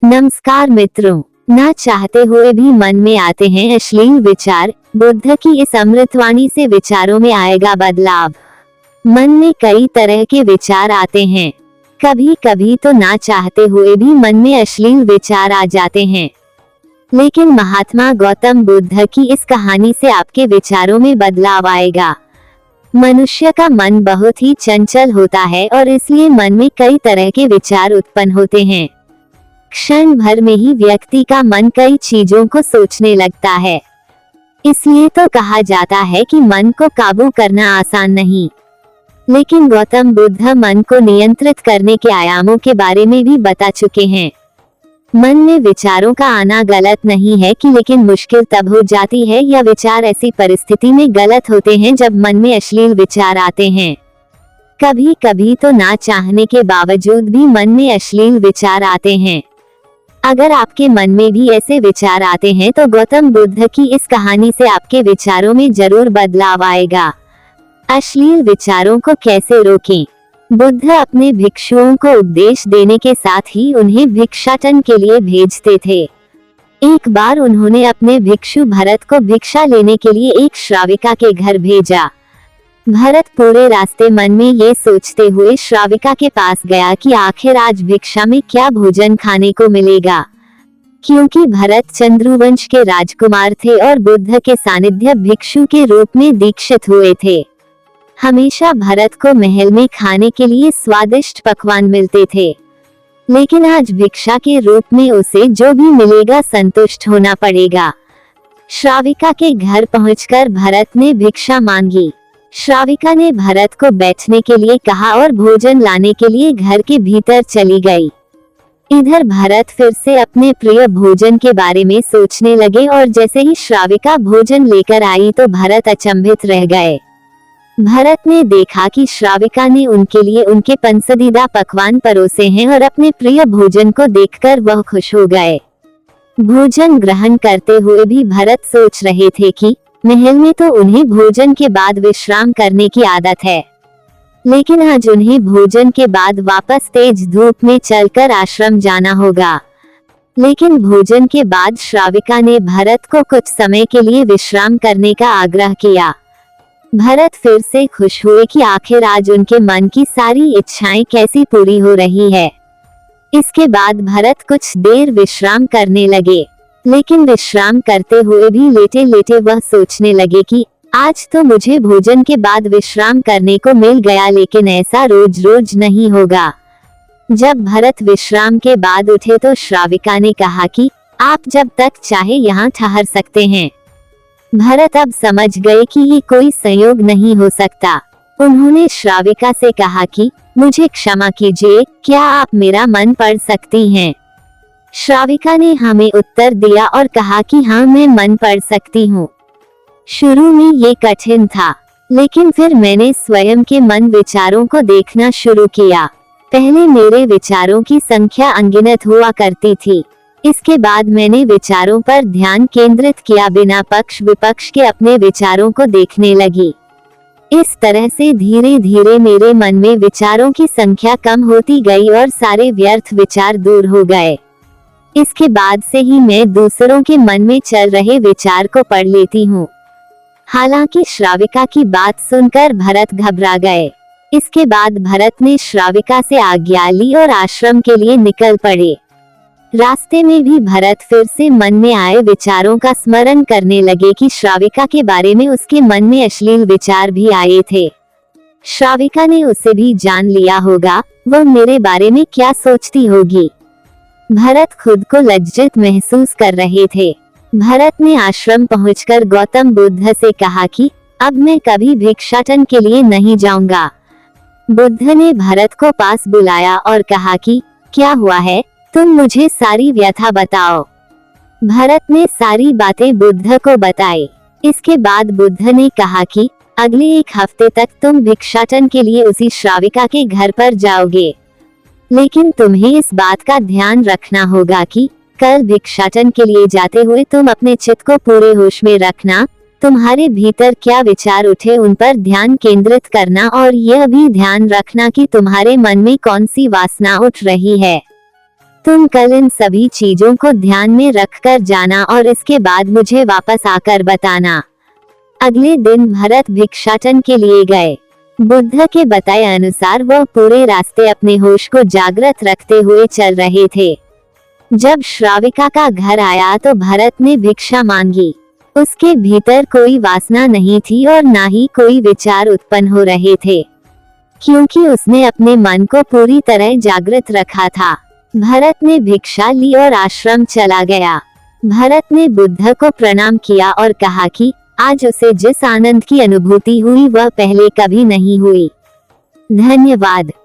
नमस्कार मित्रों, ना चाहते हुए भी मन में आते हैं अश्लील विचार। बुद्ध की इस अमृतवाणी से विचारों में आएगा बदलाव। मन में कई तरह के विचार आते हैं। कभी कभी तो ना चाहते हुए भी मन में अश्लील विचार आ जाते हैं, लेकिन महात्मा गौतम बुद्ध की इस कहानी से आपके विचारों में बदलाव आएगा। मनुष्य का मन बहुत ही चंचल होता है और इसलिए मन में कई तरह के विचार उत्पन्न होते हैं। क्षण भर में ही व्यक्ति का मन कई चीजों को सोचने लगता है। इसलिए तो कहा जाता है कि मन को काबू करना आसान नहीं, लेकिन गौतम बुद्ध मन को नियंत्रित करने के आयामों के बारे में भी बता चुके हैं। मन में विचारों का आना गलत नहीं है कि लेकिन मुश्किल तब हो जाती है या विचार ऐसी परिस्थिति में गलत होते हैं जब मन में अश्लील विचार आते हैं। कभी कभी तो ना चाहने के बावजूद भी मन में अश्लील विचार आते हैं। अगर आपके मन में भी ऐसे विचार आते हैं तो गौतम बुद्ध की इस कहानी से आपके विचारों में जरूर बदलाव आएगा। अश्लील विचारों को कैसे रोकें? बुद्ध अपने भिक्षुओं को उपदेश देने के साथ ही उन्हें भिक्षाटन के लिए भेजते थे। एक बार उन्होंने अपने भिक्षु भरत को भिक्षा लेने के लिए एक श्राविका के घर भेजा। भरत पूरे रास्ते मन में ये सोचते हुए श्राविका के पास गया कि आखिर आज भिक्षा में क्या भोजन खाने को मिलेगा, क्योंकि भरत चंद्रवंश के राजकुमार थे और बुद्ध के सानिध्य भिक्षु के रूप में दीक्षित हुए थे। हमेशा भरत को महल में खाने के लिए स्वादिष्ट पकवान मिलते थे, लेकिन आज भिक्षा के रूप में उसे जो भी मिलेगा संतुष्ट होना पड़ेगा। श्राविका के घर पहुंचकर भरत ने भिक्षा मांगी। श्राविका ने भरत को बैठने के लिए कहा और भोजन लाने के लिए घर के भीतर चली गई। इधर भरत फिर से अपने प्रिय भोजन के बारे में सोचने लगे और जैसे ही श्राविका भोजन लेकर आई तो भरत अचंभित रह गए। भरत ने देखा कि श्राविका ने उनके लिए उनके पसंदीदा पकवान परोसे हैं और अपने प्रिय भोजन को देखकर वह खुश हो गए। भोजन ग्रहण करते हुए भी भरत सोच रहे थे कि महल में तो उन्हें भोजन के बाद विश्राम करने की आदत है, लेकिन आज उन्हें भोजन के बाद वापस तेज धूप में चलकर आश्रम जाना होगा। लेकिन भोजन के बाद श्राविका ने भरत को कुछ समय के लिए विश्राम करने का आग्रह किया। भरत फिर से खुश हुए कि आखिर आज उनके मन की सारी इच्छाएं कैसी पूरी हो रही है। इसके बाद भरत कुछ देर विश्राम करने लगे, लेकिन विश्राम करते हुए भी लेटे लेटे वह सोचने लगे कि आज तो मुझे भोजन के बाद विश्राम करने को मिल गया, लेकिन ऐसा रोज रोज नहीं होगा। जब भरत विश्राम के बाद उठे तो श्राविका ने कहा कि आप जब तक चाहे यहाँ ठहर सकते हैं। भरत अब समझ गए कि ये कोई संयोग नहीं हो सकता। उन्होंने श्राविका से कहा कि मुझे क्षमा कीजिए, क्या आप मेरा मन पढ़ सकती हैं? श्राविका ने हमें उत्तर दिया और कहा कि हाँ, मैं मन पढ़ सकती हूँ। शुरू में ये कठिन था, लेकिन फिर मैंने स्वयं के मन विचारों को देखना शुरू किया। पहले मेरे विचारों की संख्या अनगिनत हुआ करती थी। इसके बाद मैंने विचारों पर ध्यान केंद्रित किया, बिना पक्ष विपक्ष के अपने विचारों को देखने लगी। इस तरह से धीरे धीरे मेरे मन में विचारों की संख्या कम होती गई और सारे व्यर्थ विचार दूर हो गए। इसके बाद से ही मैं दूसरों के मन में चल रहे विचार को पढ़ लेती हूँ। हालांकि श्राविका की बात सुनकर भरत घबरा गए। इसके बाद भरत ने श्राविका से आज्ञा ली और आश्रम के लिए निकल पड़े। रास्ते में भी भरत फिर से मन में आए विचारों का स्मरण करने लगे कि श्राविका के बारे में उसके मन में अश्लील विचार भी आए थे। श्राविका ने उसे भी जान लिया होगा, वह मेरे बारे में क्या सोचती होगी। भरत खुद को लज्जित महसूस कर रहे थे। भरत ने आश्रम पहुंचकर गौतम बुद्ध से कहा कि अब मैं कभी भिक्षाटन के लिए नहीं जाऊंगा। बुद्ध ने भरत को पास बुलाया और कहा कि क्या हुआ है, तुम मुझे सारी व्यथा बताओ। भरत ने सारी बातें बुद्ध को बताई। इसके बाद बुद्ध ने कहा कि अगले एक हफ्ते तक तुम भिक्षाटन के लिए उसी श्राविका के घर पर जाओगे, लेकिन तुम्हें इस बात का ध्यान रखना होगा कि कल भिक्षाटन के लिए जाते हुए तुम अपने चित्त को पूरे होश में रखना। तुम्हारे भीतर क्या विचार उठे उन पर ध्यान केंद्रित करना और यह भी ध्यान रखना कि तुम्हारे मन में कौन सी वासना उठ रही है। तुम कल इन सभी चीजों को ध्यान में रखकर जाना और इसके बाद मुझे वापस आकर बताना। अगले दिन भरत भिक्षाटन के लिए गए। बुद्ध के बताए अनुसार वह पूरे रास्ते अपने होश को जागृत रखते हुए चल रहे थे। जब श्राविका का घर आया तो भरत ने भिक्षा मांगी। उसके भीतर कोई वासना नहीं थी और ना ही कोई विचार उत्पन्न हो रहे थे, क्योंकि उसने अपने मन को पूरी तरह जागृत रखा था। भरत ने भिक्षा ली और आश्रम चला गया। भरत ने बुद्ध को प्रणाम किया और कहा कि आज उसे जिस आनंद की अनुभूति हुई वह पहले कभी नहीं हुई। धन्यवाद।